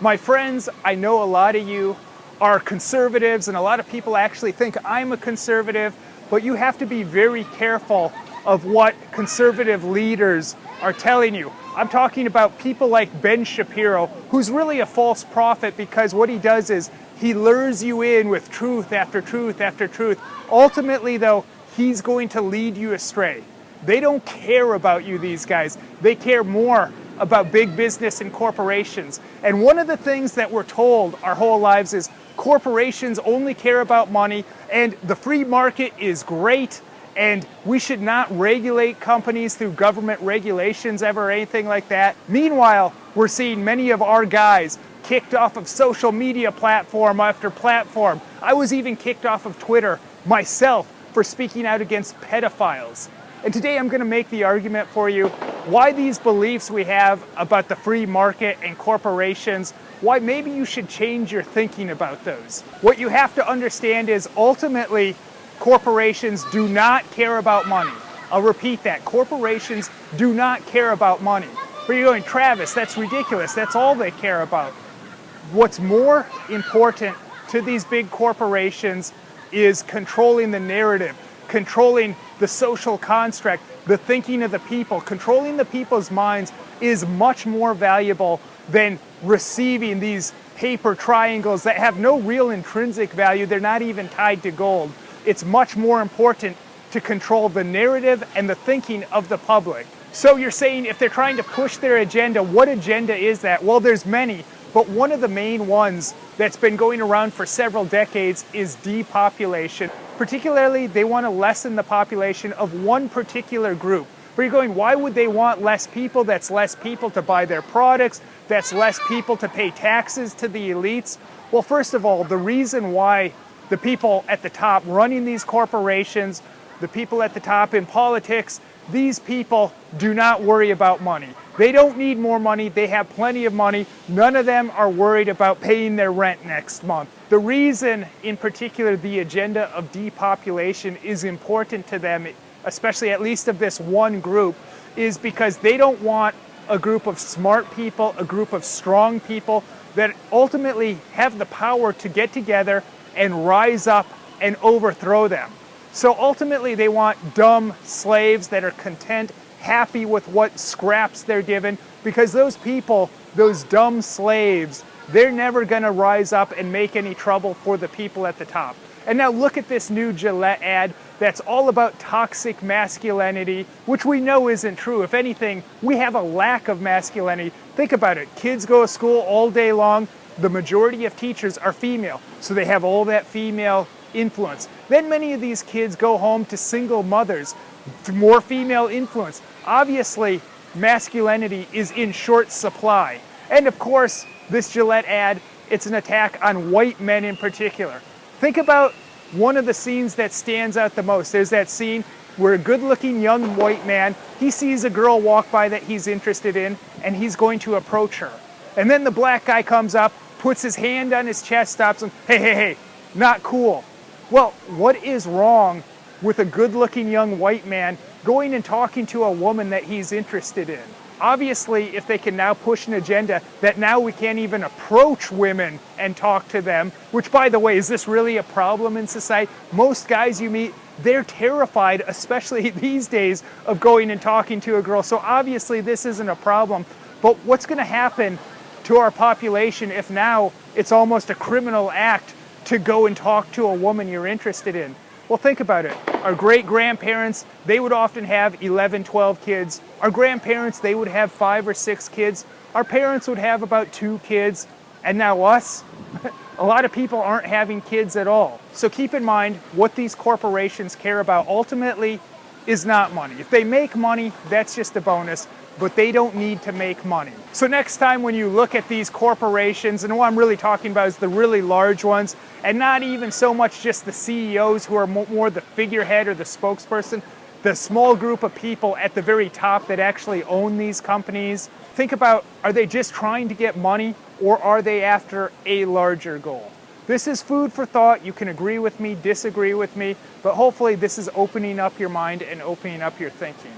My friends, I know a lot of you are conservatives, and a lot of people actually think I'm a conservative, but you have to be very careful of what conservative leaders are telling you. I'm talking about people like Ben Shapiro, who's really a false prophet, because what he does is he lures you in with truth after truth after truth. Ultimately, though, he's going to lead you astray. They don't care about you, these guys. They care more about big business and corporations. And one of the things that we're told our whole lives is corporations only care about money, and the free market is great, and we should not regulate companies through government regulations ever, or anything like that. Meanwhile, we're seeing many of our guys kicked off of social media platform after platform. I was even kicked off of Twitter myself for speaking out against pedophiles. And today I'm going to make the argument for you why these beliefs we have about the free market and corporations, why maybe you should change your thinking about those. What you have to understand is ultimately corporations do not care about money. I'll repeat that. Corporations do not care about money. But you're going, Travis, that's ridiculous. That's all they care about. What's more important to these big corporations is controlling the narrative, controlling the social construct, the thinking of the people. Controlling the people's minds is much more valuable than receiving these paper triangles that have no real intrinsic value. They're not even tied to gold. It's much more important to control the narrative and the thinking of the public. So you're saying if they're trying to push their agenda, what agenda is that? Well, there's many, but one of the main ones that's been going around for several decades is depopulation. Particularly, they want to lessen the population of one particular group. But you're going, why would they want less people? That's less people to buy their products. That's less people to pay taxes to the elites. Well, first of all, the reason why the people at the top running these corporations, the people at the top in politics, these people do not worry about money. They don't need more money. They have plenty of money. None of them are worried about paying their rent next month. The reason, in particular, the agenda of depopulation is important to them, especially at least of this one group, is because they don't want a group of smart people, a group of strong people that ultimately have the power to get together and rise up and overthrow them. So ultimately they want dumb slaves that are content, happy with what scraps they're given, because those people, those dumb slaves, they're never going to rise up and make any trouble for the people at the top. And now look at this new Gillette ad that's all about toxic masculinity, which we know isn't true. If anything, we have a lack of masculinity. Think about it. Kids go to school all day long. The majority of teachers are female, so they have all that female influence. Then many of these kids go home to single mothers, more female influence. Obviously, masculinity is in short supply. And of course, this Gillette ad, it's an attack on white men in particular. Think about one of the scenes that stands out the most. There's that scene where a good-looking young white man, he sees a girl walk by that he's interested in, and he's going to approach her. And then the black guy comes up, puts his hand on his chest, stops him, hey, not cool. Well, what is wrong with a good-looking young white man going and talking to a woman that he's interested in? Obviously, if they can now push an agenda that now we can't even approach women and talk to them, which, by the way, is this really a problem in society? Most guys you meet, they're terrified, especially these days, of going and talking to a girl. So obviously this isn't a problem. But what's going to happen to our population if now it's almost a criminal act to go and talk to a woman you're interested in? Well, think about it. Our great-grandparents, they would often have 11, 12 kids. Our grandparents, they would have 5 or 6 kids. Our parents would have about 2 kids. And now us, a lot of people aren't having kids at all. So keep in mind, what these corporations care about ultimately is not money. If they make money, that's just a bonus, but they don't need to make money. So next time when you look at these corporations, and what I'm really talking about is the really large ones, and not even so much just the CEOs who are more the figurehead or the spokesperson, the small group of people at the very top that actually own these companies, think about, are they just trying to get money, or are they after a larger goal? This is food for thought. You can agree with me, disagree with me, but hopefully this is opening up your mind and opening up your thinking.